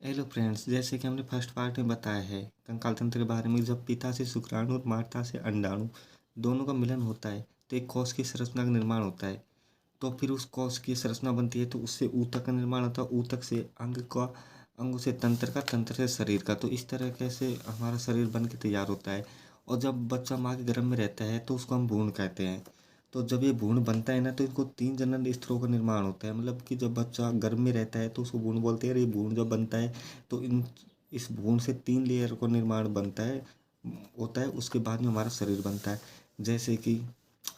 Hello friends, जैसे कि हमने फर्स्ट पार्ट में बताया है कंकाल तंत्र के बारे में। जब पिता से शुक्राणु और माता से अंडाणु दोनों का मिलन होता है तो एक कोश की संरचना का निर्माण होता है। तो फिर उस कोश की संरचना बनती है तो उससे ऊतक का निर्माण होता है, ऊतक से अंग का, अंगों से तंत्र का, तंत्र से शरीर का। तो इस तरह कैसे हमारा शरीर बन के तैयार होता है। और जब बच्चा माँ के गर्भ में रहता है तो उसको हम भ्रूण कहते हैं। तो जब ये भ्रूण बनता है ना तो इनको 3 जनन स्तरों का निर्माण होता है। मतलब कि जब बच्चा गर्भ में रहता है तो उसको भ्रूण बोलते हैं, और ये भ्रूण जब बनता है तो इस भ्रूण से 3 लेयर का निर्माण बनता है होता है। उसके बाद में हमारा शरीर बनता है। जैसे कि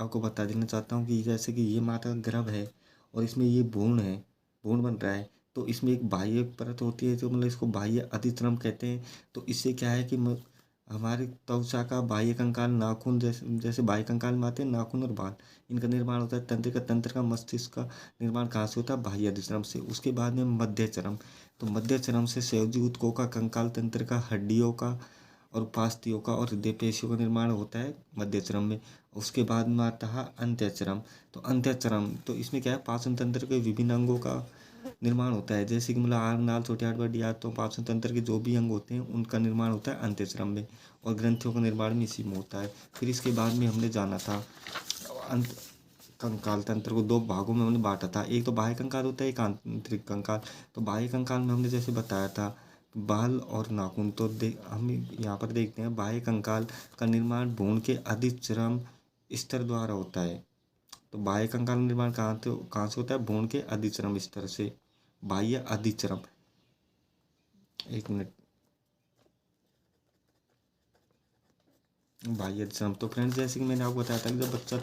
आपको बता देना चाहता हूँ कि जैसे कि ये माता का गर्भ है और इसमें ये भ्रूण है, भ्रूण बन रहा है। तो इसमें एक बाह्य परत होती है, जो मतलब इसको बाह्य अधिचर्म कहते हैं। तो इससे क्या है कि हमारी त्वचा का बाह्य कंकाल, नाखून, जैसे जैसे बाह्य कंकाल में आते हैं नाखून और बाल, इनका निर्माण होता है। तंत्रिका मस्तिष्क का निर्माण कहाँ से होता है? बाह्य अधिचर्म से। उसके बाद में मध्य चरम। तो मध्य चरम से संयोजी ऊतकों का, कंकाल तंत्र का, हड्डियों का और उपास्थियों का और हृदय पेशियों का निर्माण होता है मध्य चरम में। उसके बाद में आता है अंत्यचरम। तो अंत्यचरम तो इसमें क्या है, पाचन तंत्र के विभिन्न अंगों का निर्माण होता है। जैसे कि मतलब आग, नाल, छोटी आंत, बड़ी आंत, तो पाचन तंत्र के जो भी अंग होते हैं उनका निर्माण होता है अंत्यचरम में। और ग्रंथियों का निर्माण भी इसी में होता है। फिर इसके बाद में हमने जाना था अंत कंकाल तंत्र को 2 भागों में हमने बांटा था। एक तो बाह्य कंकाल होता है, एक आंतरिक कंकाल। तो बाह्य कंकाल में हमने जैसे बताया था बाल और नाखून। तो हम यहाँ पर देखते हैं बाह्य कंकाल का निर्माण भ्रूण के अधिचर्म स्तर द्वारा होता है। तो बाह्य कंकाल का निर्माण कहाँ से होता है? भ्रूण के अधिचर्म स्तर से। बाह्य अधिचर्म, एक मिनट, बाह्य अधिचर्म। तो फ्रेंड्स, जैसे कि मैंने आपको बताया था कि जब बच्चा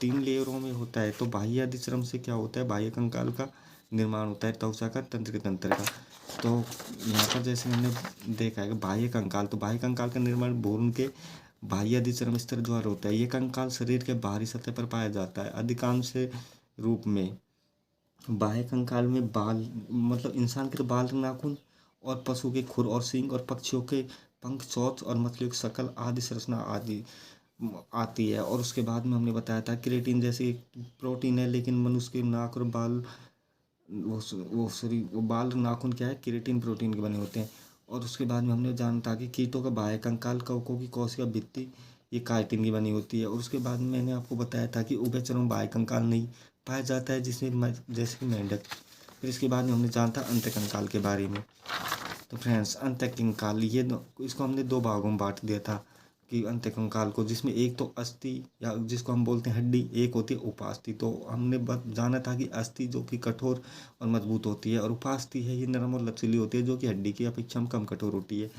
3 लेयरों में होता है तो बाह्य अधिचर्म से क्या होता है? बाह्य कंकाल का निर्माण होता है, त्वचा का, तंत्र के तंत्र का। तो यहाँ पर जैसे हमने देखा है कि बाह्य कंकाल, तो बाह्य कंकाल का निर्माण भ्रूण के बाह्य अधिचर्म स्तर द्वारा होता है। ये कंकाल शरीर के बाहरी सतह पर पाया जाता है अधिकांश रूप में। बाह्य कंकाल में बाल, मतलब इंसान के तो बाल, नाखून और पशु के खुर और सींग और पक्षियों के पंख, चोंच और मछलियों की शकल आदि संरचना आदि आती है। और उसके बाद में हमने बताया था क्रिएटिन जैसे एक प्रोटीन है, लेकिन मनुष्य के नाक और बाल, वो बाल और नाखून क्या है? केराटिन प्रोटीन के बने होते हैं। और उसके बाद में हमने जाना था कि कीटों का बाह्य कंकाल, कवकों की कोशिका भित्ति, ये काइटिन की बनी होती है। और उसके बाद में मैंने आपको बताया था कि उभयचर में बाह्य कंकाल नहीं पाया जाता है, जिसमें जैसे कि मेंढक। फिर इसके बाद में हमने जाना था अंत कंकाल के बारे में। तो फ्रेंड्स, अंत कंकाल इसको हमने 2 भागों में बांट दिया था कि अंत कंकाल को, जिसमें एक तो अस्थि या जिसको हम बोलते हैं हड्डी, एक होती है उपास्थि। तो हमने जाना था कि अस्थि जो कि कठोर और मजबूत होती है, और उपास्थि है ये नरम और लचीली होती है, जो कि हड्डी की अपेक्षा में कम कठोर होती है।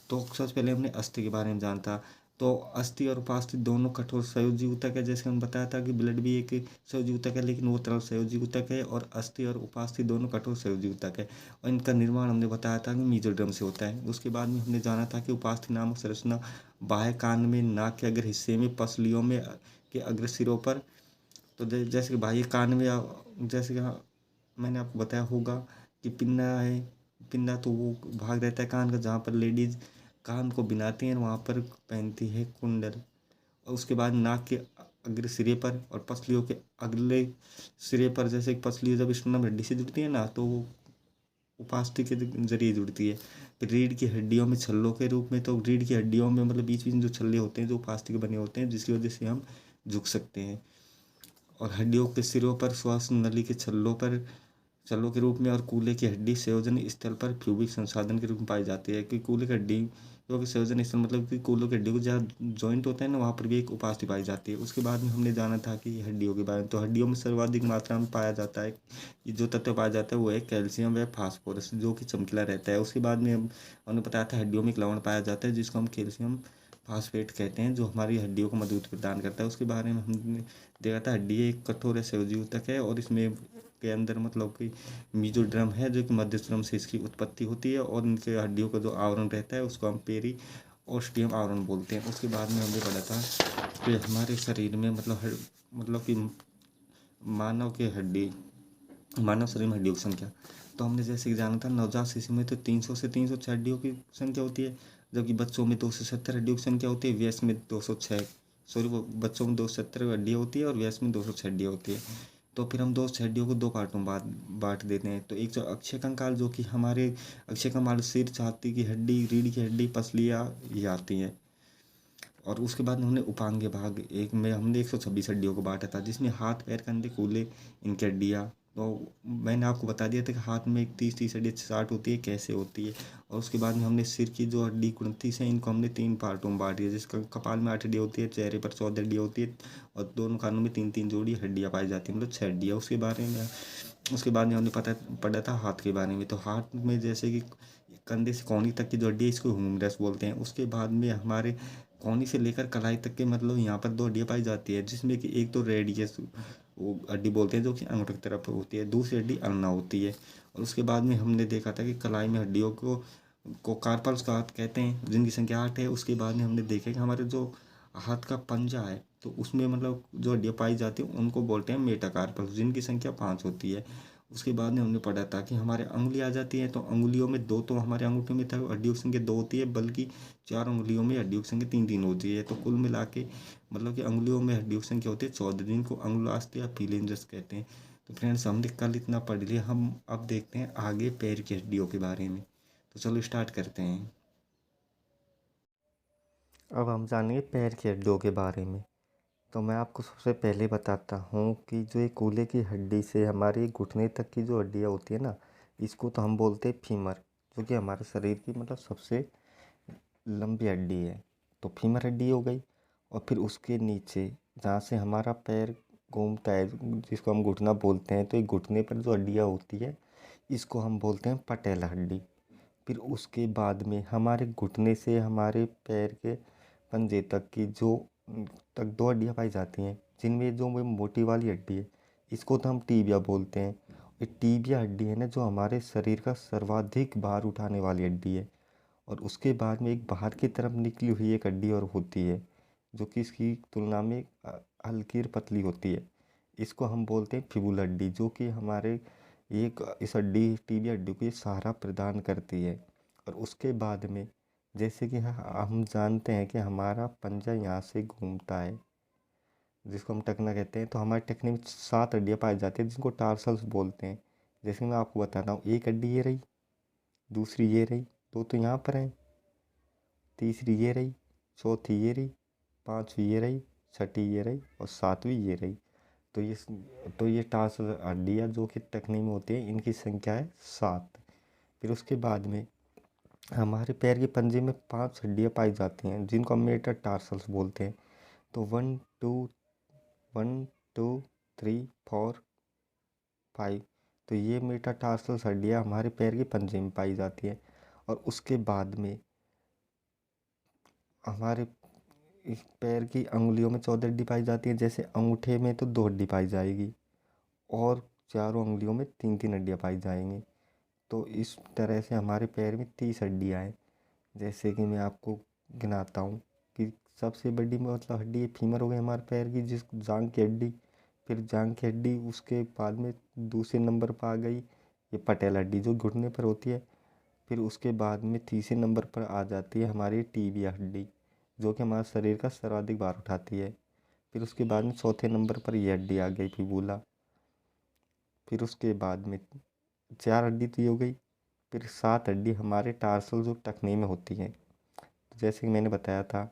तो सबसे पहले हमने अस्थि के बारे में जाना था। तो अस्थि और उपास्थि दोनों कठोर संयोजी ऊतक है। जैसे हम बताया था कि ब्लड भी एक संयोजी ऊतक है, लेकिन वो तरल संयोजी ऊतक है। और अस्थि और उपास्थि दोनों कठोर संयोजी ऊतक है, और इनका निर्माण हमने बताया था कि मेसोडर्म से होता है। उसके बाद में हमने जाना था कि उपास्थि नामक संरचना बाह्य कान में, नाक के अग्र हिस्से में, पसलियों में के अग्र सिरों पर। तो जैसे कि बाह्य कान में, जैसे कि मैंने आपको बताया होगा कि पिन्ना है। पिन्ना तो वो भाग रहता है कान का जहाँ पर लेडीज कान को बिनाती हैं, वहाँ पर पहनती है कुंडल। और उसके बाद नाक के अग्र सिरे पर और पसलियों के अगले सिरे पर, जैसे कि पसली जब स्टर्नम हड्डी से जुड़ती है ना, तो वो उपास्थि के जरिए जुड़ती है। फिर रीढ़ की हड्डियों में छल्लों के रूप में, तो रीढ़ की हड्डियों में मतलब बीच बीच में जो छल्ले होते हैं जो उपास्थि के बने होते हैं, जिसकी वजह से हम झुक सकते हैं। और हड्डियों के सिरों पर श्वास नली के छल्लों के रूप में, और कूल्हे की हड्डी संयोजन स्थल पर प्यूबिक संसाधन के रूप में पाई जाती है। कि कूल्हे की हड्डी जो कि संयोजन स्थल, मतलब कि कूल्हे की हड्डी को जहाँ जॉइंट होता है ना, वहाँ पर भी एक उपास्थि पाई जाती है। उसके बाद में हमने जाना था कि हड्डियों के बारे में। तो हड्डियों में सर्वाधिक मात्रा में पाया जाता है, ये जो तत्व पाया जाता है वो है कैल्शियम व फास्फोरस, जो कि चमकीला रहता है। उसके बाद में हमने बताया था हड्डियों में एक लवण पाया जाता है जिसको हम कैल्शियम फास्फेट कहते हैं, जो हमारी हड्डियों को मजबूत प्रदान करता है। उसके बारे में हमने देखा था हड्डी एक कठोर संयोजी ऊतक है, और इसमें के अंदर मतलब कि मेसोडर्म है, जो कि मध्यस्त्रम से इसकी उत्पत्ति होती है। और इनके हड्डियों का जो आवरण रहता है उसको हम पेरी ओस्टियम आवरण बोलते हैं। उसके बाद में हमने पढ़ा था कि हमारे शरीर में मतलब कि मानव शरीर में हड्डियों की संख्या। तो हमने जैसे कि जाना था नवजात शिशु में तो 300 से 306 हड्डियों की संख्या होती है, जबकि बच्चों में 270 हड्डियों की संख्या होती है, वयस्क में 206, सॉरी वो बच्चों में 270 हड्डियाँ होती है और वयस्क में 206 हड्डियाँ होती है। तो फिर हम दो हड्डियों को दो पार्टों में बांट देते हैं। तो एक जो अक्षय कंकाल, जो कि हमारे अक्षय कंकाल सिर, छाती की हड्डी, रीढ़ की हड्डी, पसलियाँ ये आती हैं। और उसके बाद हमने उपांग भाग एक में हमने 126 हड्डियों को बांटा था, जिसमें हाथ, पैर, कंधे, कूल्हे, इनकी हड्डियाँ। तो मैंने आपको बता दिया था कि हाथ में एक 30 हड्डी 60 होती है, कैसे होती है। और उसके बाद में हमने सिर की जो हड्डी 29 है, इनको हमने 3 पार्टों में बांट दिया। जिसका कपाल में 8 हड्डियाँ होती है, चेहरे पर 14 हड्डियाँ होती है, और दोनों कानों में 3 3 जोड़ी हड्डियाँ पाई जाती हैं, मतलब 6 हड्डियाँ। उसके बाद में हमने पढ़ा था हाथ के बारे में। तो हाथ में जैसे कि कंधे से कोहनी तक की जो हड्डी है, इसको ह्यूमरस बोलते हैं। उसके बाद में हमारे कोहनी से लेकर कलाई तक के, मतलब यहाँ पर 2 हड्डियाँ पाई जाती है, जिसमें कि एक तो रेडियस वो हड्डी बोलते हैं, जो कि अंगूठे की तरफ होती है। दूसरी हड्डी अल्ना होती है। और उसके बाद में हमने देखा था कि कलाई में हड्डियों को कार्पल्स का हाथ कहते हैं, जिनकी संख्या 8 है। उसके बाद में हमने देखा कि हमारे जो हाथ का पंजा है, तो उसमें मतलब जो हड्डियाँ पाई जाती हैं उनको बोलते हैं मेटाकार्पल्स, जिनकी संख्या 5 होती है। उसके बाद में हमने पढ़ा था कि हमारे अंगुली आ जाती है। तो अंगुलियों में दो, तो हमारे अंगूठे में था हड्डियों की संख्या 2 होती है, बल्कि 4 अंगुलियों में हड्डियों की संख्या 3 3 होती है। तो कुल मिला के मतलब कि अंगुलियों में हड्डियों की संख्या होती है 14, जिनको अंगुलास्थ या फिलेंजस कहते हैं। तो फ्रेंड्स, हमने कल इतना पढ़ लिया, हम अब देखते हैं आगे पैर की हड्डियों के बारे में। तो चलो स्टार्ट करते हैं। अब हम जानेंगे पैर की हड्डियों के बारे में। तो मैं आपको सबसे पहले बताता हूँ कि जो ये कूल्हे की हड्डी से हमारे घुटने तक की जो हड्डियाँ होती है ना, इसको तो हम बोलते हैं फीमर, जो कि हमारे शरीर की मतलब सबसे लंबी हड्डी है। तो फीमर हड्डी हो गई। और फिर उसके नीचे जहाँ से हमारा पैर घूमता है, जिसको हम घुटना बोलते हैं, तो ये घुटने पर जो हड्डियाँ होती है, इसको हम बोलते हैं पटेला हड्डी। फिर उसके बाद में हमारे घुटने से हमारे पैर के पंजे तक की जो तक 2 हड्डियाँ पाई जाती हैं, जिनमें जो वो मोटी वाली हड्डी है, इसको तो हम टीबिया बोलते हैं। ये टीबिया हड्डी है ना, जो हमारे शरीर का सर्वाधिक भार उठाने वाली हड्डी है। और उसके बाद में एक बाहर की तरफ निकली हुई एक हड्डी और होती है, जो कि इसकी तुलना में हल्की और पतली होती है। इसको हम बोलते हैं फिबुला हड्डी, जो कि हमारे एक इस हड्डी टीबिया हड्डी को ये सहारा प्रदान करती है। और उसके बाद में जैसे कि हम जानते हैं कि हमारा पंजा यहाँ से घूमता है, जिसको हम टखना कहते हैं। तो हमारे टखने में 7 हड्डियाँ पाई जाती हैं, जिनको टार्सल्स बोलते हैं। जैसे मैं आपको बताता हूँ, एक हड्डी ये रही, दूसरी ये रही, दो तो यहाँ पर हैं, तीसरी ये रही, चौथी ये रही, पांचवी ये रही, छठी ये रही, और सातवीं ये रही। तो ये टार्सल हड्डियाँ जो कि टखने में होती है, इनकी संख्या है 7। फिर उसके बाद में हमारे पैर के पंजे में 5 हड्डियाँ पाई जाती हैं, जिनको हम मेटाटार्सल्स बोलते हैं। तो 1 2 1 2 3 4 5, तो ये मेटाटार्सल्स हड्डियाँ हमारे पैर के पंजे में पाई जाती है। और उसके बाद में हमारे इस पैर की अंगुलियों में 14 हड्डी पाई जाती है। जैसे अंगूठे में तो 2 हड्डी पाई जाएगी, और चारों अंगुलियों में 3 3 हड्डियाँ पाई जाएंगी। तो इस तरह से हमारे पैर में 30 हड्डियाँ हैं। जैसे कि मैं आपको गिनाता हूँ कि सबसे बड़ी मतलब हड्डी ये फीमर हो गई हमारे पैर की, जिस जांघ की हड्डी। फिर जांघ की हड्डी, उसके बाद में दूसरे नंबर पर आ गई ये पटेल हड्डी, जो घुटने पर होती है। फिर उसके बाद में तीसरे नंबर पर आ जाती है हमारी टीबिया हड्डी, जो कि हमारे शरीर का सर्वाधिक भार उठाती है। फिर उसके बाद में चौथे नंबर पर ये हड्डी आ गई फिबुला। फिर उसके बाद में 4 हड्डी तो ये हो गई। फिर 7 हड्डी हमारे टार्सल जो टखने में होती हैं। तो जैसे कि मैंने बताया था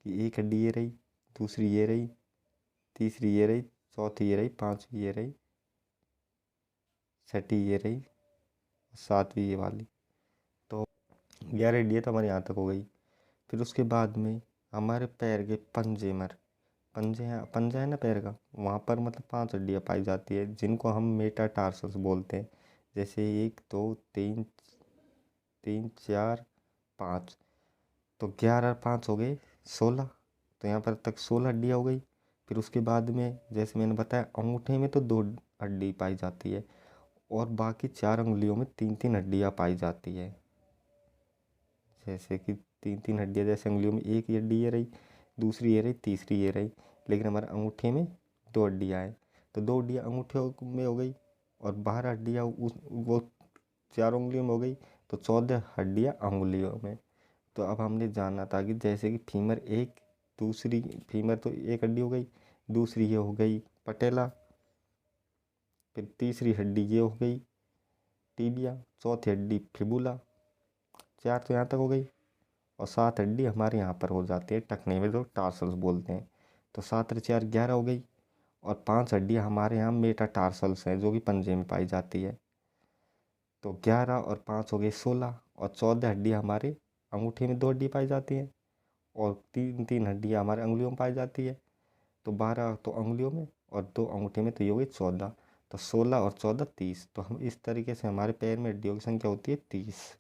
कि एक हड्डी ये रही, दूसरी ये रही, तीसरी ये रही, चौथी ये रही, पांचवी ये रही, छठी ये रही, सातवीं ये वाली। तो 11 हड्डियाँ तो हमारे यहाँ तक हो गई। फिर उसके बाद में हमारे पैर के पंजे में पंजा है ना पैर का, वहाँ पर मतलब 5 हड्डियाँ पाई जाती है, जिनको हम मेटाटार्सल्स बोलते हैं। जैसे 1 2 3 3 4 5, तो 11 और 5 हो गए 16। तो यहाँ पर तक 16 हड्डियाँ हो गई। फिर उसके बाद में जैसे मैंने बताया, अंगूठे में तो 2 हड्डी पाई जाती है, और बाकी 4 अंगुलियों में 3 3 हड्डियाँ पाई जाती है। जैसे कि 3 3 हड्डियाँ, जैसे अंगुलियों में एक हड्डी ये रही, दूसरी ये रही, तीसरी ये रही। लेकिन हमारे अंगूठे में 2 हड्डियाँ हैं, तो 2 हड्डियाँ अंगूठे में हो गई, और 12 हड्डियाँ उस वो 4 उंगलियों में हो गई, तो 14 हड्डियाँ अंगुलियों में। तो अब हमने जाना था कि जैसे कि फीमर एक, दूसरी फीमर तो एक हड्डी हो गई, दूसरी ये हो गई पटेला, फिर तीसरी हड्डी ये हो गई टीबिया, चौथी हड्डी फिबुला, 4 तो यहाँ तक हो गई, और 7 हड्डी हमारे यहाँ पर हो जाती है टखने में, जो टार्सल्स बोलते हैं। तो 7 और 4 11 हो गई, और 5 हड्डियाँ हमारे यहाँ मेटाटार्सल्स हैं, जो कि पंजे में पाई जाती है। तो 11 और 5 हो गए 16, और 14 हड्डियाँ हमारे अंगूठे में 2 हड्डी पाई जाती हैं, और 3 हड्डियाँ हमारे अंगुलियों में पाई जाती है। तो 12 तो अंगुलियों में और 2 अंगूठे में, तो ये हो गई 14। तो 16 और 14 30। तो हम इस तरीके से हमारे पैर में हड्डियों की संख्या होती है 30।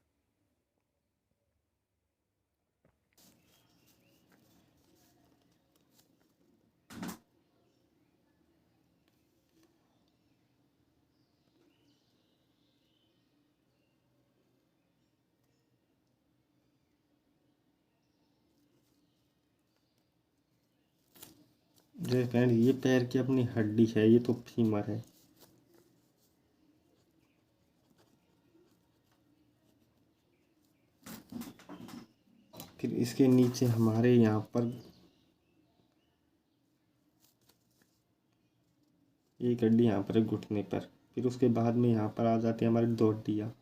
जैसे फ्रेंड ये पैर की अपनी हड्डी है, ये तो फीमर है। फिर इसके नीचे हमारे यहाँ पर एक हड्डी यहाँ पर है घुटने पर। फिर उसके बाद में यहाँ पर आ जाती है हमारी 2 हड्डियाँ।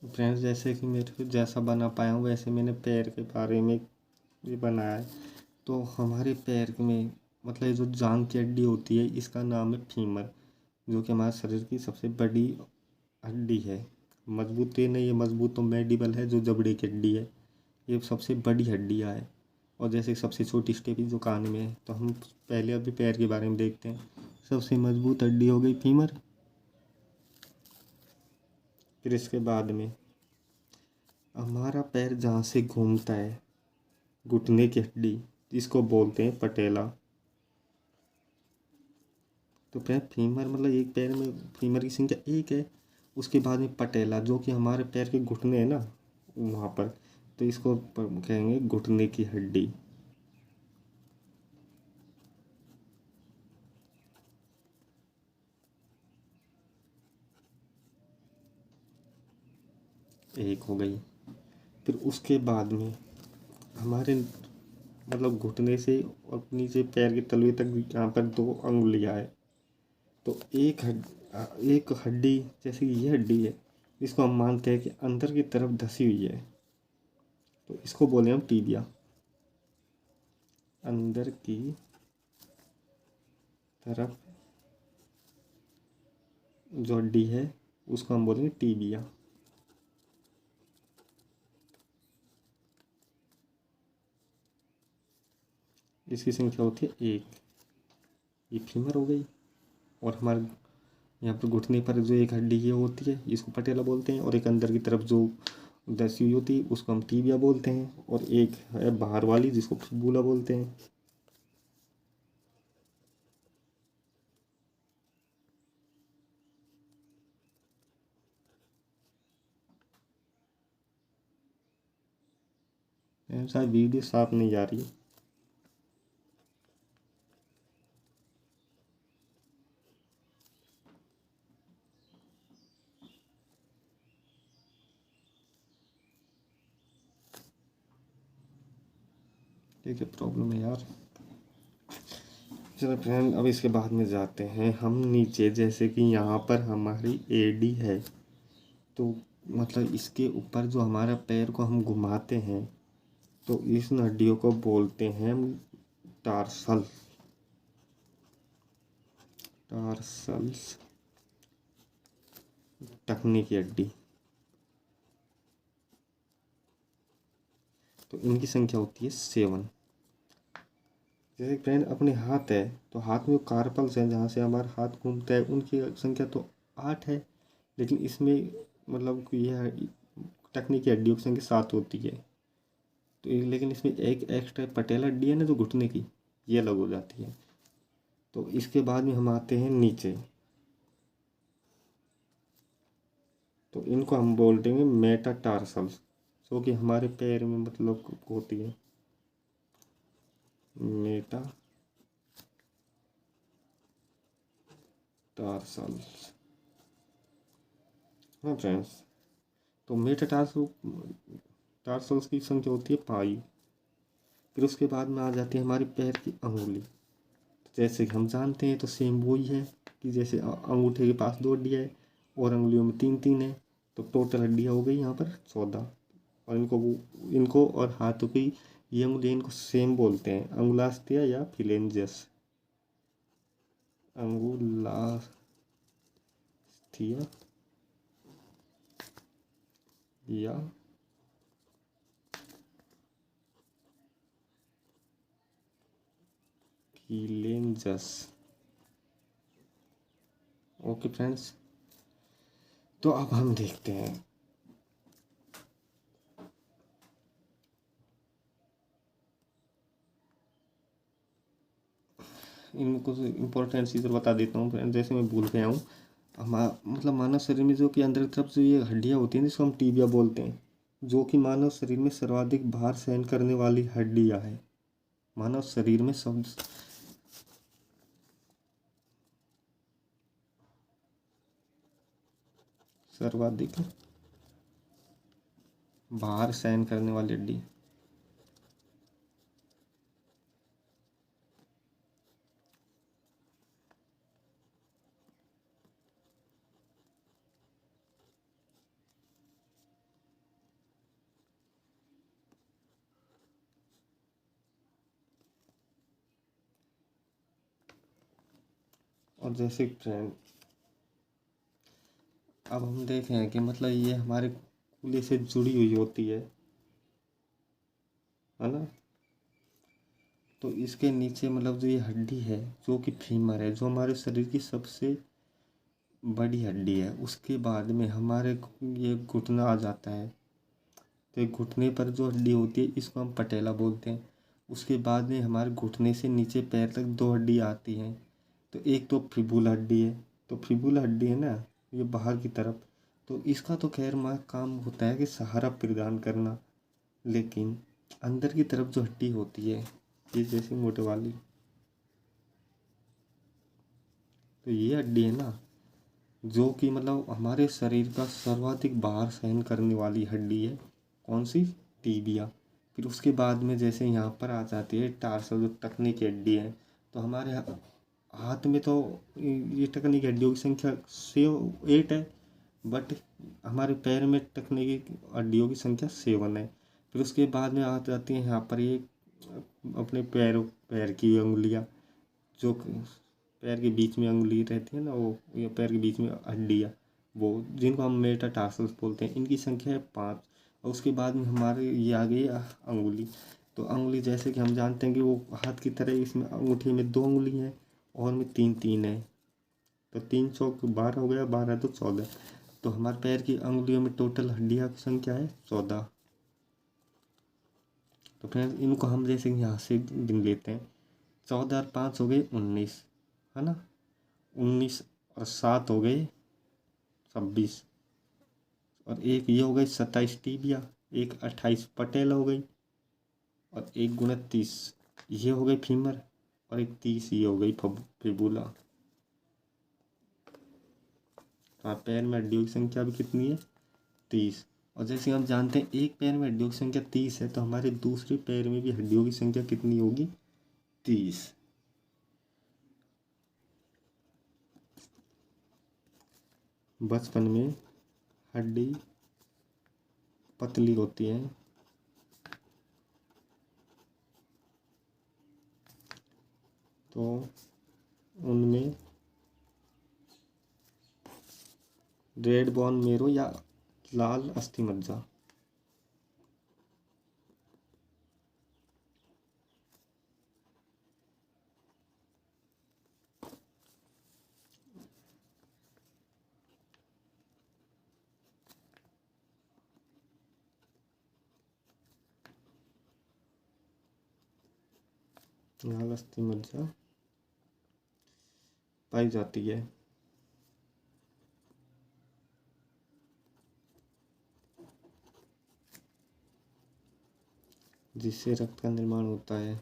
फ्रेंड्स जैसे कि मेरे को जैसा बना पाया हूँ वैसे मैंने पैर के बारे में ये बनाया है। तो हमारे पैर में मतलब ये जो जांघ की हड्डी होती है इसका नाम है फीमर, जो कि हमारे शरीर की सबसे बड़ी हड्डी है। मजबूत ये नहीं है, मजबूत तो मैंडिबल है जो जबड़े की हड्डी है। ये सबसे बड़ी हड्डियाँ है। और जैसे सबसे छोटी स्टेप जो कान में है, तो हम पहले अभी पैर के बारे में देखते हैं। सबसे मजबूत हड्डी हो गई फीमर। फिर इसके बाद में हमारा पैर जहाँ से घूमता है, घुटने की हड्डी, जिसको बोलते हैं पटेला। तो पैर फीमर मतलब एक पैर में फीमर की संख्या 1 है। उसके बाद में पटेला, जो कि हमारे पैर के घुटने हैं ना वहाँ पर, तो इसको कहेंगे घुटने की हड्डी। एक हो गई। फिर उसके बाद में हमारे मतलब घुटने से और नीचे पैर के तलवे तक यहाँ पर 2 अंगुलियाँ है। तो एक हड्डी जैसे कि ये हड्डी है, इसको हम मानते हैं कि अंदर की तरफ धसी हुई है, तो इसको बोले हम टीबिया। अंदर की तरफ जो हड्डी है उसको हम बोलेंगे टीबिया। इसकी संख्या होती है 1। ये फीमर हो गई। और हमारे यहाँ पर घुटने पर जो एक हड्डी ये होती है इसको पटेला बोलते हैं, और एक अंदर की तरफ जो धसी हुई होती है उसको हम टीबिया बोलते हैं, और एक है बाहर वाली जिसको फिबुला बोलते हैं। शायद वीडियो साफ नहीं जा रही है। ठीक है, प्रॉब्लम है यार। चलो फ्रेंड, अब इसके बाद में जाते हैं हम नीचे। जैसे कि यहाँ पर हमारी एडी है, तो मतलब इसके ऊपर जो हमारा पैर को हम घुमाते हैं, तो इस हड्डियों को बोलते हैं हम टार्सल। टार्सल्स, टखने की हड्डी। तो इनकी संख्या होती है 7। जैसे फ्रेंड अपने हाथ है, तो हाथ में कार्पल्स हैं जहाँ से हमारा हाथ घूमता है, उनकी संख्या तो 8 है। लेकिन इसमें मतलब यह टखने की हड्डियों की संख्या 7 होती है। तो लेकिन इसमें एक एक्स्ट्रा पटेला हड्डी है ना जो घुटने की, ये अलग हो जाती है। तो इसके बाद में हम आते हैं नीचे, तो इनको हम बोल देंगे मेटाटार्सल्स, जो कि हमारे पैर में मतलब होती है मेटाटार्सल्स। हाँ फ्रेंड्स, तो मेटाटार्सल्स की संख्या होती है 5। फिर उसके बाद में आ जाती है हमारी पैर की अंगुली। जैसे कि हम जानते हैं तो सेम वही है कि जैसे अंगूठे के पास 2 हड्डियाँ है और अंगुलियों में 3-3 है, तो टोटल हड्डियाँ हो गई यहाँ पर 14। और इनको और हाथों की ये अंगुलियाँ, इनको सेम बोलते हैं, अंगुलास्थिया या फिलेंजस। अंगुलास्थिया या फिलेंजस। ओके फ्रेंड्स, तो अब हम देखते हैं इनमें कुछ इंपॉर्टेंट चीज़ें बता देता हूँ फ्रेंड्स, जैसे मैं भूल गया हूँ। मतलब मानव शरीर में जो कि अंदर की तरफ जो ये हड्डियाँ होती हैं जिसको हम टीबिया बोलते हैं, जो कि मानव शरीर में सर्वाधिक भार सहन करने वाली हड्डियाँ है। मानव शरीर में सब सर्वाधिक भार सहन करने वाली हड्डी। और जैसे फ्रेंड अब हम देखें कि मतलब ये हमारे कूल्हे से जुड़ी हुई होती है ना। तो इसके नीचे मतलब जो ये हड्डी है जो कि फीमर है, जो हमारे शरीर की सबसे बड़ी हड्डी है, उसके बाद में हमारे ये घुटना आ जाता है। तो एक घुटने पर जो हड्डी होती है इसको हम पटेला बोलते हैं। उसके बाद में हमारे घुटने से नीचे पैर तक 2 हड्डी आती हैं। तो एक तो फिबुल हड्डी है, तो फिबुल हड्डी है ना ये बाहर की तरफ, तो इसका तो खैर काम होता है कि सहारा प्रदान करना, लेकिन अंदर की तरफ जो हड्डी होती है ये जैसे मोटे वाली, तो ये हड्डी है ना जो कि मतलब हमारे शरीर का सर्वाधिक भार सहन करने वाली हड्डी है। कौन सी? टीबिया। फिर उसके बाद में जैसे यहाँ पर आ जाती है टार्सल, जो टखने की हड्डी है। तो हमारे हाथ में तो ये टखने की हड्डियों की संख्या 8 है, बट हमारे पैर में टखने की हड्डियों की संख्या 7 है। फिर उसके बाद में आ जाती है यहाँ पर ये अपने पैर की उंगलियाँ, जो पैर के बीच में उंगली रहती है ना, वो ये पैर के बीच में हड्डियाँ, वो जिनको हम मेटाटार्सल्स बोलते हैं, इनकी संख्या है 5। और उसके बाद में हमारे ये आ गई अंगुली। तो अंगुली जैसे कि हम जानते हैं कि वो हाथ की तरह, इसमें अंगूठी में 2 उंगली हैं और में 3-3 है, तो 3 चौक 12 हो गया, 12 तो 14। तो हमारे पैर की अंगुलियों में टोटल हड्डियाँ की संख्या है 14। तो फ्रेंड्स इनको हम जैसे यहाँ से गिन लेते हैं, 14 और 5 हो गए 19, है ना। 19 और 7 हो गए 26, और एक ये हो गई 27 टीबिया, एक 28 पटेल हो गई, और एक 29 ये हो गई फीमर, और एक 30 ये हो गई फिबुला। तो पैर में हड्डियों की संख्या भी कितनी है? 30। और जैसे हम जानते हैं एक पैर में हड्डियों की संख्या 30 है, तो हमारे दूसरे पैर में भी हड्डियों की संख्या कितनी होगी? 30। बचपन में हड्डी पतली होती है, तो उनमें रेड बोन मेरो या लाल अस्थि मज्जा, लाल अस्थि मज्जा पाई जाती है, जिससे रक्त का निर्माण होता है।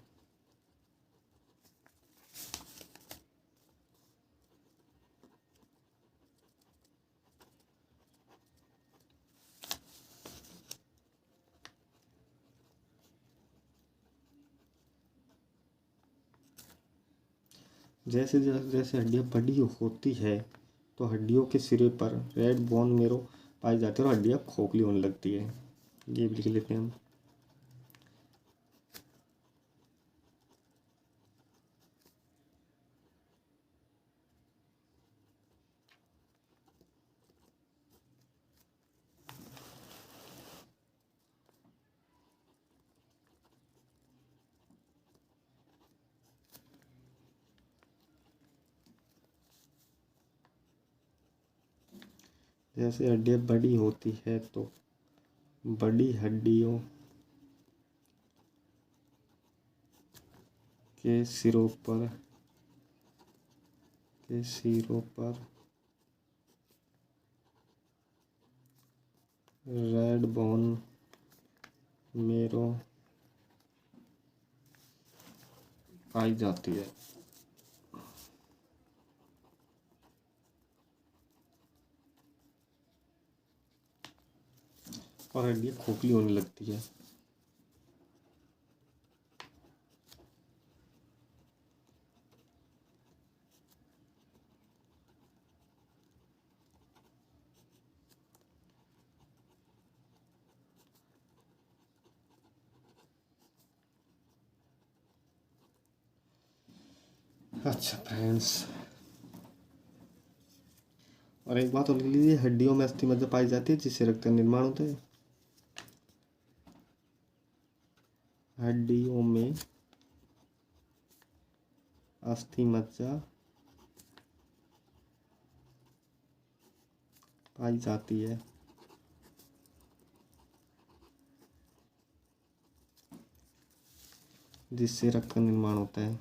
जैसे जैसे हड्डियाँ बड़ी होती है तो हड्डियों के सिरे पर रेड बोन मेरो पाई जाती है और हड्डियाँ खोखली होने लगती है। ये भी लिख लेते हैं हम। जैसे हड्डियाँ बड़ी होती है तो बड़ी हड्डियों के सिरों पर रेड बोन मेरो पाई जाती है। और हड्डियाँ खोखली होने लगती है। अच्छा फ्रेंड्स, और एक बात और लिख लीजिए, हड्डियों में अस्थि मज्जा पाई जाती है जिससे रक्त का निर्माण होता है। हड्डियों में अस्थि मज्जा पाई जाती है जिससे रक्त का निर्माण होता है।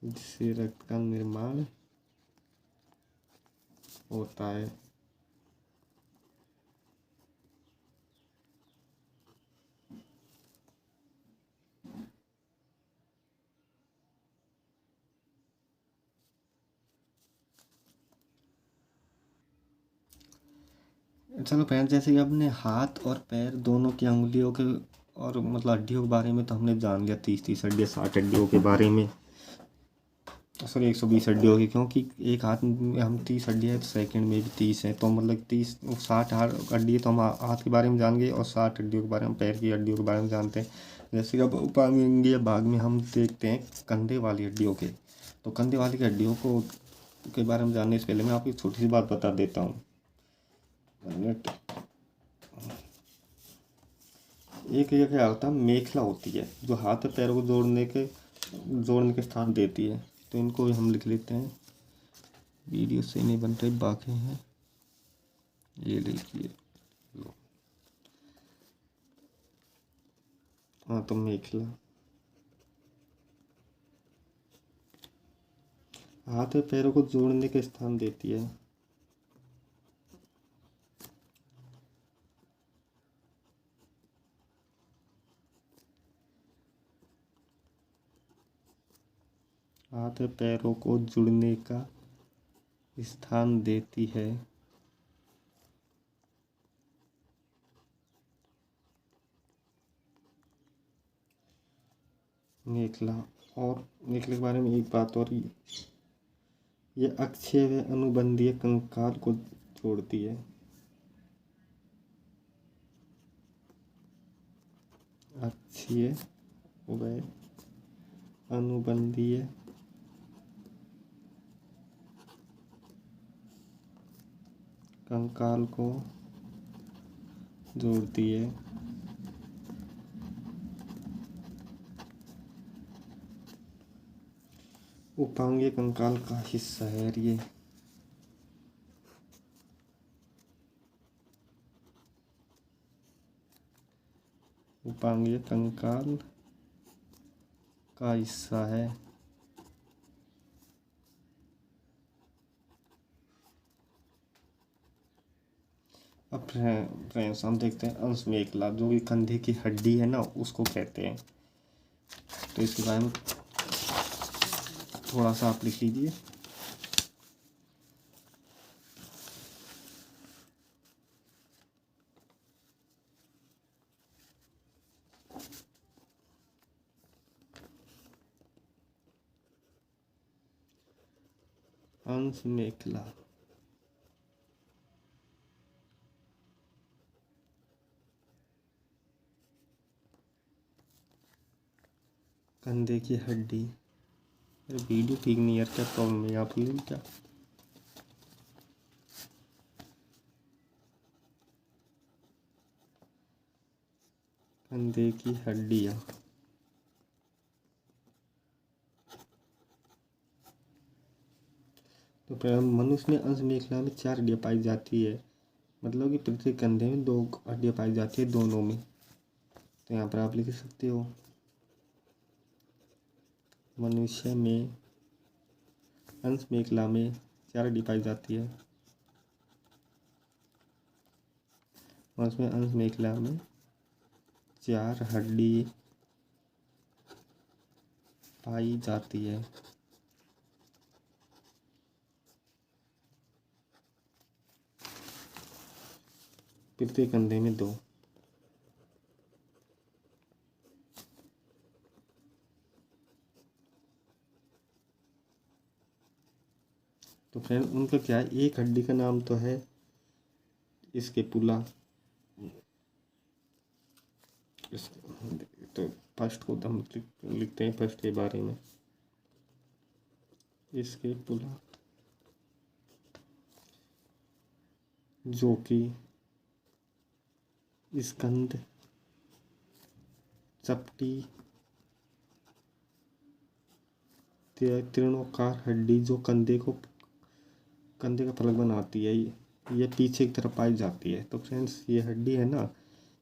जिससे रक्त का निर्माण होता है। चलो फ्रेंड्स, जैसे कि अपने हाथ और पैर दोनों की अंगुलियों के और मतलब हड्डियों के बारे में तो हमने जान लिया, 30 हड्डियाँ, 60 हड्डियों के बारे में, सॉरी 120 हड्डियों की, क्योंकि एक हाथ में हम 30 हड्डियाँ है तो सेकंड में भी 30 है, तो मतलब 60 हड्डी तो हम हाथ के बारे में जान गए और 60 हड्डियों के बारे में, पैर की हड्डियों के बारे में जानते हैं। जैसे कि अब उपांगीय भाग में हम देखते हैं कंधे वाली हड्डियों के, तो कंधे वाली हड्डियों को के बारे में जानने से पहले मैं आपको एक छोटी सी बात बता देता हूँ। एक ये क्या होता है, मेखला होती है जो हाथ और पैरों को जोड़ने के स्थान देती है, तो इनको भी हम लिख लेते हैं। वीडियो से नहीं बन रहे, बाकी हैं, ये लिखिए लो। हाँ, तो मेखला हाथ और पैरों को जोड़ने के स्थान देती है। हाथ और पैरों को जुड़ने का स्थान देती है। मेखला। और मेखले के बारे में एक बात और, ये अक्षीय व अनुबंधीय कंकाल को जोड़ती है। अक्षीय व अनुबंधीय कंकाल को जोड़ती है। उपांगीय कंकाल का हिस्सा है ये। ऊपांगीय कंकाल का हिस्सा है। अब फ्रेंड्स हम देखते हैं अंश मेखला, जो कि कंधे की हड्डी है ना, उसको कहते हैं। तो इसके बारे में थोड़ा सा आप लिख लीजिए। अंश मेखला, कंधे की हड्डी। वीडियो ठीक नहीं यार, क्या प्रॉब्लम है आप लोग क्या? कंधे की हड्डियाँ। तो मनुष्य में अंश मेखला में 4 हड्डियाँ पाई जाती है, मतलब कि प्रत्येक कंधे में 2 हड्डियाँ पाई जाती है, दोनों में। तो यहाँ पर आप लिख सकते हो मनुष्य में अंश मेखला में 4 हड्डी पाई जाती है। मनुष्य में अंश मेखला में 4 हड्डी पाई जाती है। प्रत्येक कंधे में 2। तो फ्रेंड उनका क्या है, एक हड्डी का नाम तो है स्कैपुला। तो फर्स्ट को हम लिखते हैं फर्स्ट के बारे में, स्कैपुला, जो कि स्कंध, चपटी, तृणोकार हड्डी जो कंधे का फलक बनाती है, ये पीछे की तरफ पाई जाती है। तो फ्रेंड्स ये हड्डी है ना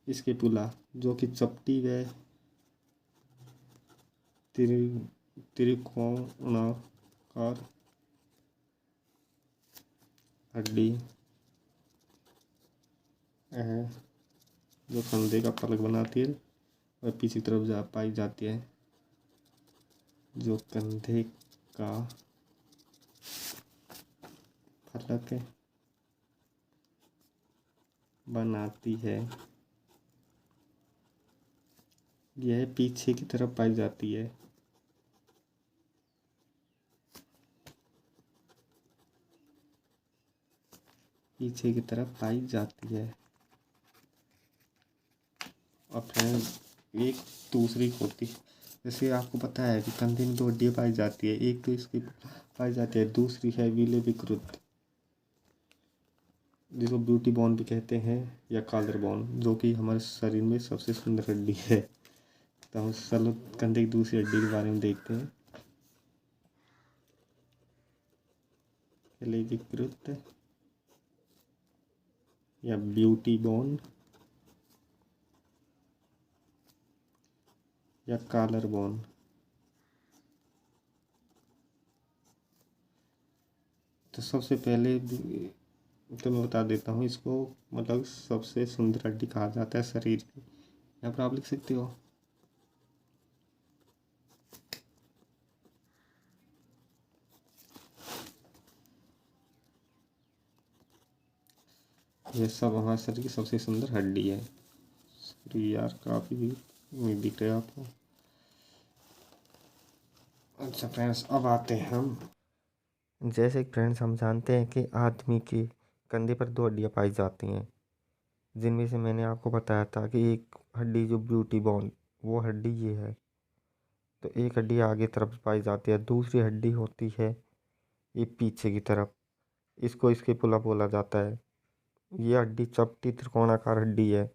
स्कैपुला, जो कि चपटी व त्रिकोणाकार हड्डी है, जो कंधे का फलक बनाती है और पीछे की तरफ पाई जाती है, जो कंधे का फलक बनाती है। यह पीछे की तरफ पाई जाती है। पीछे की तरफ पाई जाती है। और फिर एक दूसरी होती है, जैसे आपको पता है कि कंधे में 2 हड्डियाँ पाई जाती है, एक तो इसकी पाई जाती है, दूसरी है विलेविकृत, जिसको ब्यूटी बोन भी कहते हैं, या कॉलर बोन, जो कि हमारे शरीर में सबसे सुंदर हड्डी है। तो हम चलो कंधे की दूसरी हड्डी के बारे में देखते हैं, विलेविकृत या ब्यूटी बोन या कॉलर बोन। तो सबसे पहले तो मैं बता देता हूँ इसको, मतलब सबसे सुंदर हड्डी कहा जाता है शरीर की। यहाँ पर आप लिख सकते हो ये सब हमारे शरीर की सबसे सुंदर हड्डी है। यार काफ़ी नहीं दिख रहा है आपको। अच्छा फ्रेंड्स, अब आते हैं हम, जैसे फ्रेंड्स हम जानते हैं कि आदमी के कंधे पर 2 हड्डियाँ पाई जाती हैं, जिनमें से मैंने आपको बताया था कि एक हड्डी जो ब्यूटी बोन, वो हड्डी ये है। तो एक हड्डी आगे तरफ पाई जाती है, दूसरी हड्डी होती है ये पीछे की तरफ, इसको स्कैपुला बोला जाता है। ये हड्डी चपटी त्रिकोणाकार हड्डी है,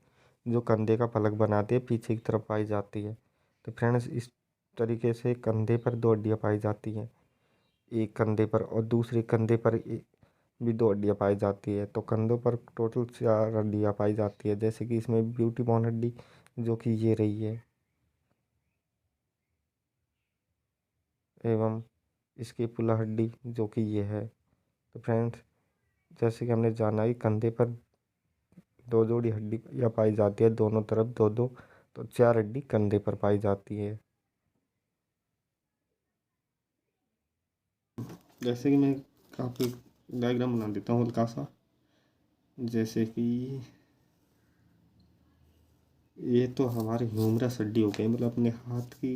जो कंधे का फलक बनाती है, पीछे की तरफ पाई जाती है। तो फ्रेंड्स इस तरीके से कंधे पर 2 हड्डियाँ पाई जाती हैं, एक कंधे पर और दूसरे कंधे पर भी 2 हड्डियाँ पाई जाती है। तो कंधों पर टोटल 4 हड्डियाँ पाई जाती है, जैसे कि इसमें ब्यूटी बोन हड्डी, जो कि ये रही है, एवं स्कैपुला हड्डी जो कि ये है। तो फ्रेंड्स, जैसे कि हमने जाना कि कंधे पर दो जोड़ी हड्डी या पाई जाती है, दोनों तरफ दो दो, तो 4 हड्डी कंधे पर पाई जाती है। जैसे कि मैं आपको एक डायग्राम बना देता हूँ हल्का सा। जैसे कि ये तो हमारे ह्यूमरस हड्डी हो गई, मतलब अपने हाथ की,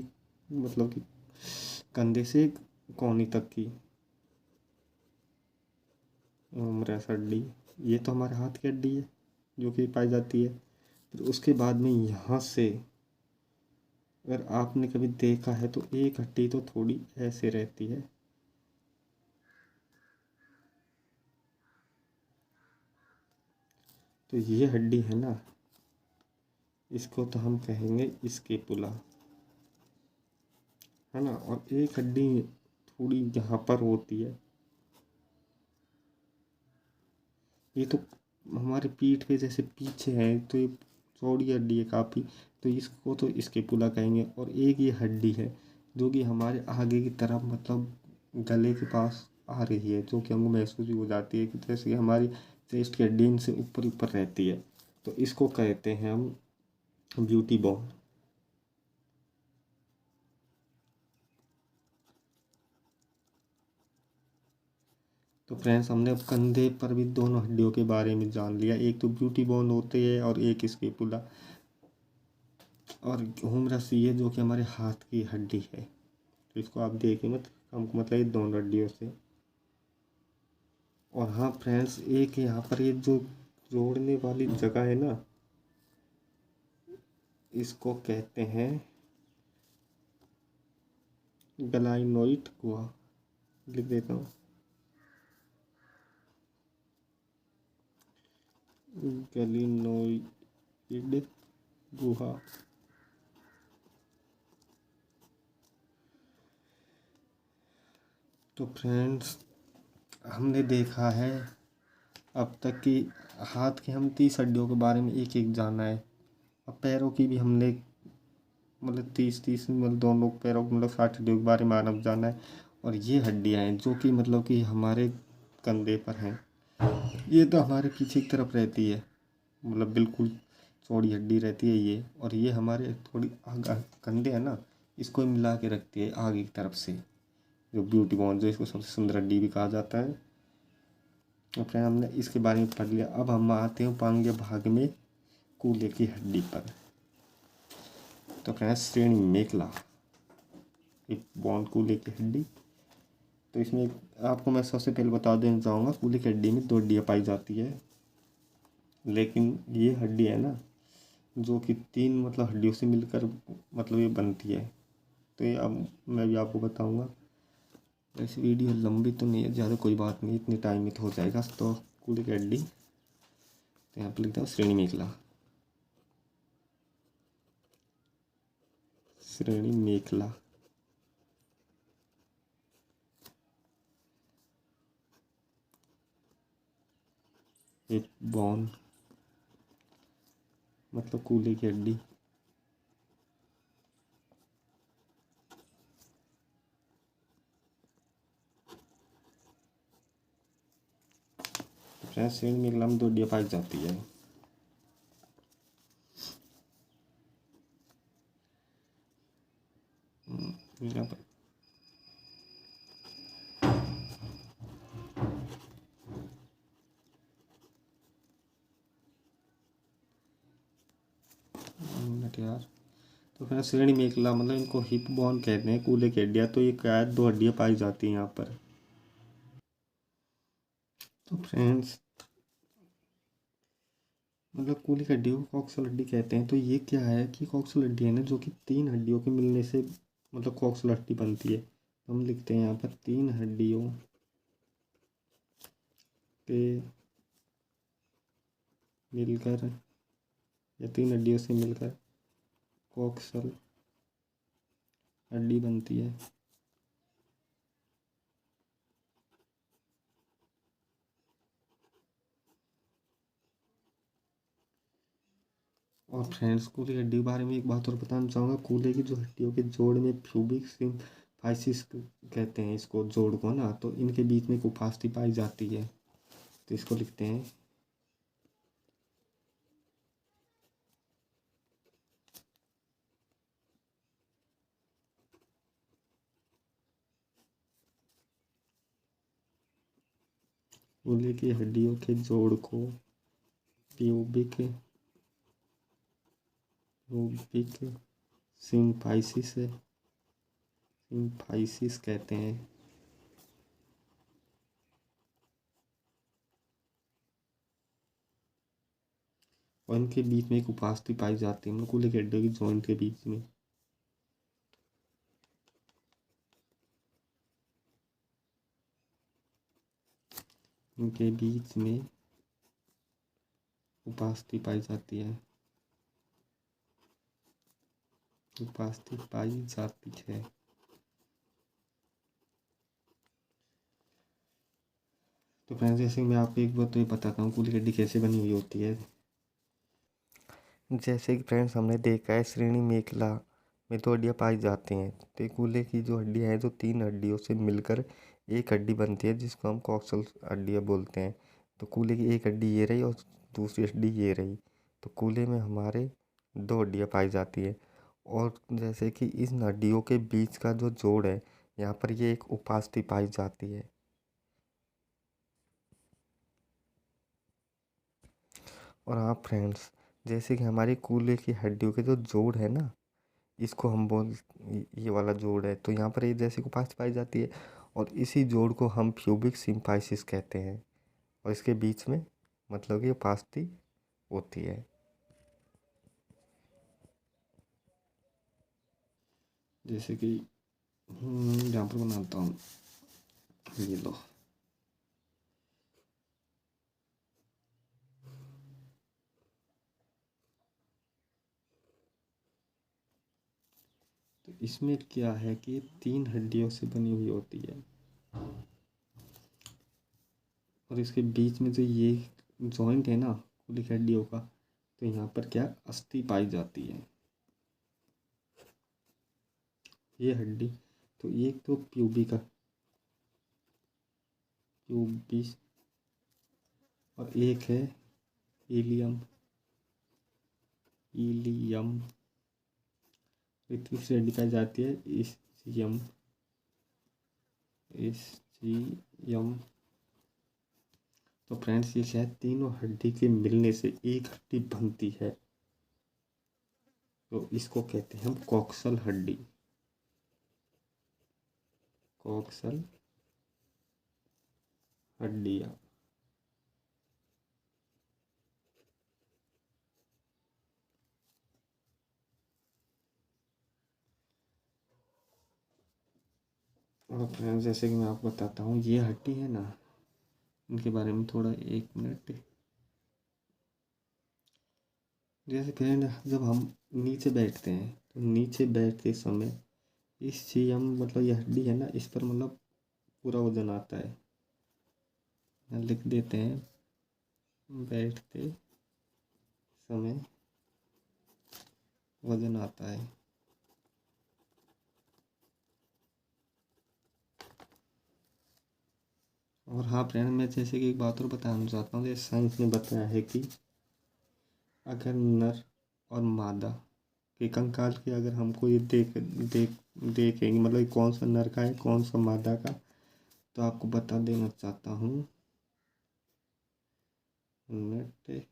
मतलब कि कंधे से कोहनी तक की ह्यूमरस हड्डी। ये तो हमारे हाथ की हड्डी है जो कि पाई जाती है। फिर उसके बाद में यहाँ से अगर आपने कभी देखा है तो एक हड्डी तो थोड़ी ऐसे रहती है, तो ये हड्डी है ना, इसको तो हम कहेंगे स्कैपुला, है ना। और एक हड्डी थोड़ी यहाँ पर होती है, ये तो हमारे पीठ पे जैसे पीछे है, तो ये चौड़ी हड्डी है काफ़ी, तो इसको तो स्कैपुला कहेंगे। और एक ये हड्डी है जो कि हमारे आगे की तरफ, मतलब गले के पास आ रही है, जो कि हमको महसूस भी हो जाती है कि जैसे कि हमारी चेस्ट की हड्डी इनसे ऊपर ऊपर रहती है, तो इसको कहते हैं हम ब्यूटी बोन। तो फ्रेंड्स, हमने अब कंधे पर भी दोनों हड्डियों के बारे में जान लिया, एक तो ब्यूटी बोन होती है और एक स्कैपुला। और ह्यूमरस ये जो कि हमारे हाथ की हड्डी है, तो इसको आप देखिए मत, हमको मतलब ये दोनों हड्डियों से। और हाँ फ्रेंड्स, एक यहाँ पर ये जो जोड़ने वाली जगह है ना, इसको कहते हैं ग्लाइनोइड गुहा। लिख देता हूँ, ग्लिनोइड गुहा। तो फ्रेंड्स, हमने देखा है अब तक कि हाथ की हम 30 हड्डियों के बारे में एक एक जाना है। अब पैरों की भी हमने मतलब 30 मतलब दोनों पैरों मतलब 60 हड्डियों के बारे में मानव जाना है। और ये हड्डियाँ हैं जो कि मतलब कि हमारे कंधे पर हैं, ये तो हमारे पीछे की तरफ रहती है, मतलब बिल्कुल चौड़ी हड्डी रहती है ये। और ये हमारे थोड़ी कंधे है ना, इसको मिला के रखती है आगे की तरफ से, जो ब्यूटी बोन, जो इसको सबसे सुंदर हड्डी भी कहा जाता है। तो फ्रेंड, हमने इसके बारे में पढ़ लिया। अब हम आते हैं पांगे भाग में, कूल्हे की हड्डी पर। तो फ्रेंड, श्रेणी मेखला, एक बोन कूल्हे की हड्डी। तो इसमें आपको मैं सबसे पहले बता देना चाहूँगा, कूल्हे की हड्डी में 2 हड्डियाँ पाई जाती है, लेकिन ये हड्डी है ना जो कि 3 मतलब हड्डियों से मिलकर मतलब ये बनती है। तो ये अब मैं भी आपको बताऊँगा। वैसे वीडियो लंबी तो नहीं है ज़्यादा, कोई बात नहीं, इतने टाइम में तो हो जाएगा। तो कूल्हे की हड्डी, तो यहाँ पर लिखता हूँ श्रेणी मेखला, श्रेणी मेखला। एक बोन मतलब कूल्हे की हड्डी। फ्रेंड्स, श्रेणी मेखला में 2 हड्डियाँ पाई जाती है। यहाँ पर मिनट यार। तो फ्रेंड्स, श्रेणी मेखला मतलब इनको हिप बोन कहते हैं, कूल्हे की हड्डियाँ। तो ये क्या है, 2 हड्डियाँ पाई जाती हैं यहाँ पर। तो फ्रेंड्स, मतलब कूल्हे की हड्डियों को कॉक्सल हड्डी कहते हैं। तो ये क्या है कि कॉक्सल हड्डी है ना जो कि 3 हड्डियों के मिलने से मतलब कॉक्सल हड्डी बनती है। तो हम लिखते हैं यहाँ पर 3 हड्डियों के मिलकर, या 3 हड्डियों से मिलकर कॉक्सल हड्डी बनती है। और फ्रेंड्स, कूल्हे की हड्डी के बारे में एक बात और बताना चाहूँगा। कूल्हे की जो हड्डियों के जोड़ में प्यूबिक सिम्फाइसिस कहते हैं इसको, जोड़ को ना, तो इनके बीच में कुफास्ती पाई जाती है। तो इसको लिखते हैं कूल्हे की हड्डियों के जोड़ को प्यूबिक प्यूबिक सिम्फाइसिस कहते हैं। और इनके बीच में एक उपास्थि पाई जाती है, कूल्हे की हड्डियों की जॉइंट के बीच में। इनके बीच में उपास्थि पाई जाती है, उपास्थि पाई जाती है। तो फ्रेंड्स, जैसे मैं आपको एक बात तो ये बताता हूँ कूल्हे की हड्डी कैसे बनी हुई होती है। जैसे कि फ्रेंड्स हमने देखा है श्रेणी मेखला में दो हड्डियाँ पाई जाती हैं। तो कूल्हे की जो हड्डियाँ हैं जो तीन हड्डियों से मिलकर एक हड्डी बनती है, जिसको हम कॉक्सल हड्डियाँ बोलते हैं। तो कूल्हे की एक हड्डी ये रही और दूसरी हड्डी ये रही। तो कूल्हे में हमारे दो हड्डियाँ पाई जाती है। और जैसे कि इन हड्डियों के बीच का जो जोड़ है, यहाँ पर ये एक उपास्थि पाई जाती है। और हाँ फ्रेंड्स, जैसे कि हमारी कूल्हे की हड्डियों के जो जोड़ है ना, इसको हम ये वाला जोड़ है, तो यहाँ पर ये जैसे उपास्थि पाई जाती है। और इसी जोड़ को हम प्यूबिक सिम्फाइसिस कहते हैं। और इसके बीच में मतलब कि उपास्थि होती है। जैसे कि यहाँ पर बनाता हूँ, ये लो। तो इसमें क्या है कि तीन हड्डियों से बनी हुई होती है, और इसके बीच में जो ये जॉइंट है ना कूल्हे की हड्डियों का, तो यहाँ पर क्या अस्थि पाई जाती है, ये हड्डी। तो एक तो प्यूबिक प्यूबिस और एक है इलियम इलियम। तीसरी हड्डी पाई जाती है इस्चियम इस्चियम। तो फ्रेंड्स, ये शायद तीनों हड्डी के मिलने से एक हड्डी बनती है, तो इसको कहते हैं हम कॉक्सल हड्डी, कॉक्सल हड्डियाँ। और फ्रेंड्स, जैसे कि मैं आपको बताता हूँ, ये हड्डी है ना, इनके बारे में थोड़ा एक मिनट। जैसे फ्रेंड, जब हम नीचे बैठते हैं तो नीचे बैठते समय इस चीम मतलब ये हड्डी है ना, इस पर मतलब पूरा वजन आता है। यहाँ लिख देते हैं, बैठते समय वजन आता है। और हाँ फ्रेंड, मैं जैसे कि एक बात और बताना चाहता हूँ, जैसे साइंस ने बताया है कि अगर नर और मादा के कंकाल के अगर हमको ये देखेंगे, मतलब ये कौन सा नर का है कौन सा मादा का, तो आपको बता देना चाहता हूँ। मिनट।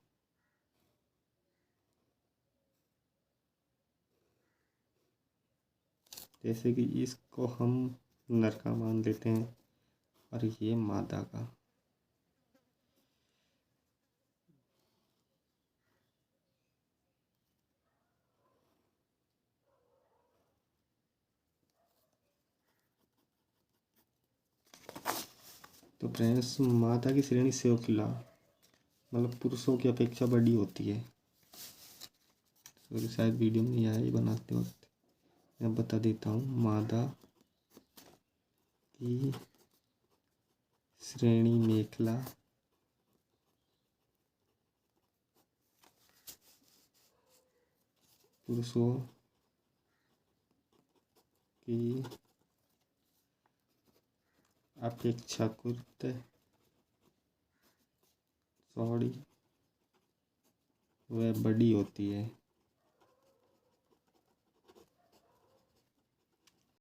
जैसे कि इसको हम नर का मान लेते हैं और ये मादा का। तो फ्रेंड्स, मादा की श्रेणी सेवकिला मतलब पुरुषों की अपेक्षा बड़ी होती है। तो शायद वीडियो में नहीं आया, ये बनाते वक्त मैं बता देता हूँ। मादा की श्रेणी मेखला पुरुषों की अपेक्षाकृत चौड़ी व बड़ी होती है।